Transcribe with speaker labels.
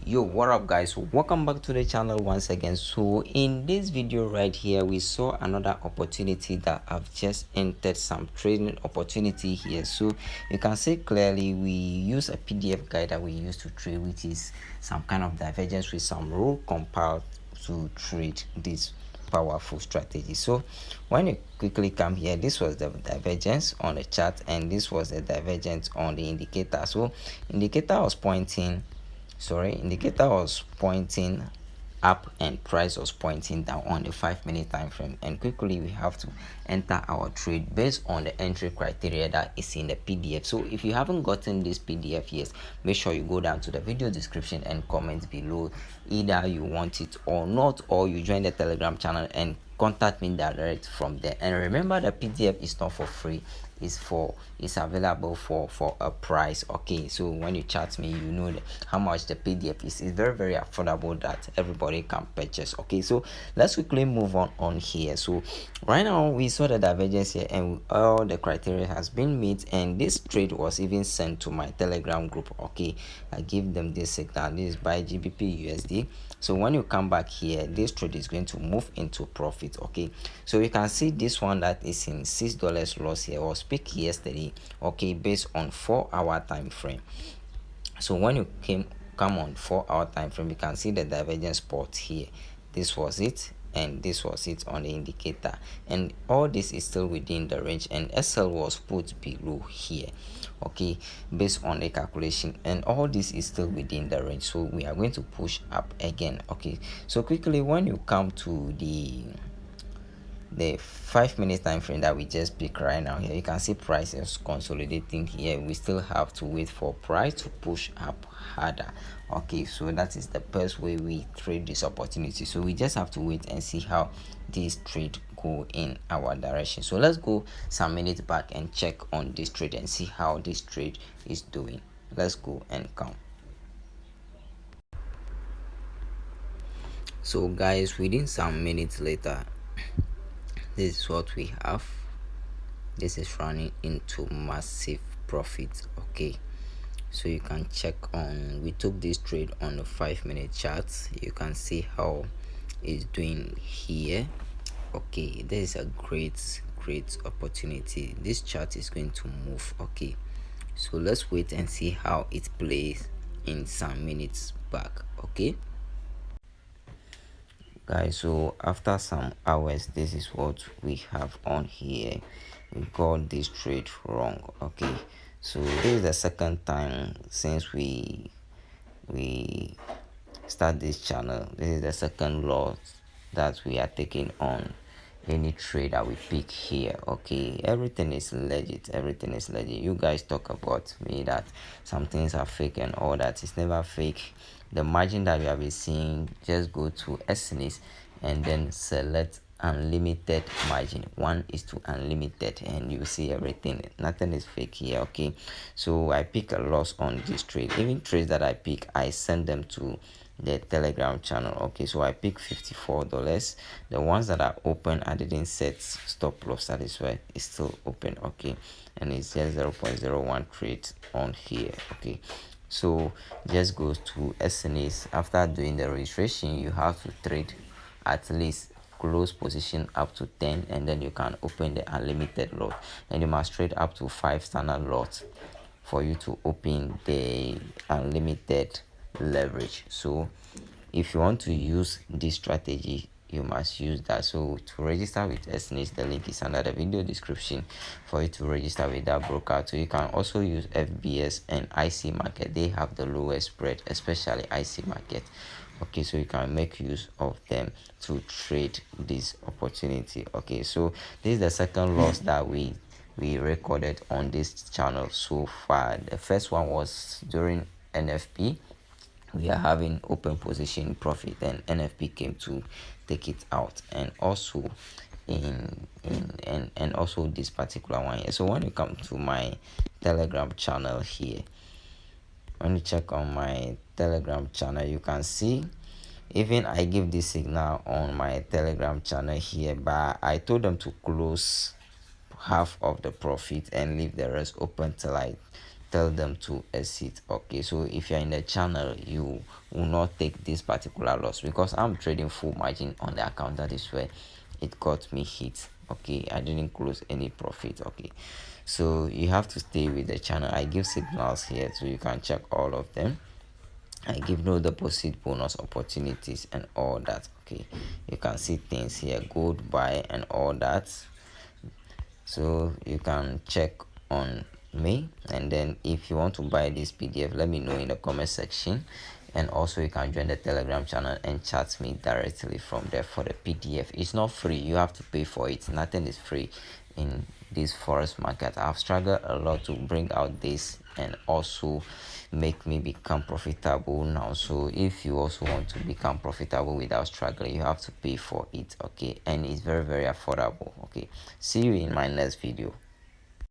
Speaker 1: Yo, what up guys? Welcome back to the channel once again. So in this video right here, we saw another opportunity that I've just entered some trading opportunity here. So you can see clearly we use a PDF guide that we use to trade, which is some kind of divergence with some rule compiled to trade this powerful strategy. So when you quickly come here, this was the divergence on the chart and this was the divergence on the indicator. So indicator was pointing up and price was pointing down on the 5-minute time frame. And quickly we have to enter our trade based on the entry criteria that is in the PDF. So if you haven't gotten this PDF yet, make sure you go down to the video description and comment below either you want it or not, or you join the Telegram channel and contact me direct from there. And remember, the PDF is not for free, it's available for a price. Okay, so when you chat me, you know how much the PDF is. It's very affordable that everybody can purchase. Okay, so let's quickly move on here. So right now we saw the divergence here and all the criteria has been met, and this trade was even sent to my Telegram group. Okay, I give them this signal. This is by GBP USD. So when you come back here, this trade is going to move into profit. Okay, so you can see this one that is in $6 loss here was peak yesterday. Okay, based on 4-hour time frame. So when you come on 4-hour time frame, you can see the divergence spot here. This was it and this was it on the indicator, and all this is still within the range, and SL was put below here. Okay, based on the calculation, and all this is still within the range, so we are going to push up again. Okay, so quickly when you come to the 5-minute time frame that we just pick right now here, you can see price is consolidating here. We still have to wait for price to push up harder. Okay, so that is the best way we trade this opportunity. So we just have to wait and see how this trade go in our direction. So let's go some minutes back and check on this trade and see how this trade is doing. Let's go and come. So guys, within some minutes later, this is what we have. This is running into massive profit. Okay, so you can check on, we took this trade on the 5-minute chart. You can see how it's doing here. Okay, this is a great opportunity. This chart is going to move. Okay, so let's wait and see how it plays in some minutes back. Okay guys, so after some hours, this is what we have on here. We got this trade wrong. Okay, so this is the second time since we start this channel. This is the second loss that we are taking on any trade that we pick here. Okay, everything is legit. You guys talk about me that some things are fake and all that. It's never fake. The margin that you have been seeing, just go to SNS and then select unlimited margin. 1:1 unlimited, and you see everything. Nothing is fake here. Okay, so I pick a loss on this trade. Even trades that I pick, I send them to the Telegram channel. Okay, so I pick $54. The ones that are open, I didn't set stop loss. That is why it's still open. Okay, and it's just 0.01 trade on here. Okay, so just go to SNS. After doing the registration, you have to trade at least close position up to 10, and then you can open the unlimited lot, and you must trade up to 5 standard lots for you to open the unlimited leverage. So if you want to use this strategy, you must use that. So to register with SNS, the link is under the video description for you to register with that broker. So you can also use FBS and IC market. They have the lowest spread, especially IC market. Okay, so you can make use of them to trade this opportunity. Okay, so this is the second loss that we recorded on this channel so far. The first one was during NFP. We are having open position profit, and NFP came to take it out, and also and also this particular one here. So when you come to my Telegram channel here, when you check on my Telegram channel, you can see even I give this signal on my Telegram channel here, but I told them to close half of the profit and leave the rest open till I tell them to exit. Okay, so if you're in the channel, you will not take this particular loss, because I'm trading full margin on the account. That is where it got me hit. Okay, I didn't close any profit. Okay, so you have to stay with the channel. I give signals here so you can check all of them. I give no deposit bonus opportunities and all that. Okay, you can see things here, gold buy and all that, so you can check on me. And then if you want to buy this PDF, let me know in the comment section. And also you can join the Telegram channel and chat me directly from there for the PDF. It's not free, you have to pay for it. Nothing is free in this forex market. I've struggled a lot to bring out this and also make me become profitable now. So if you also want to become profitable without struggling, you have to pay for it. Okay, and it's very affordable. Okay, see you in my next video.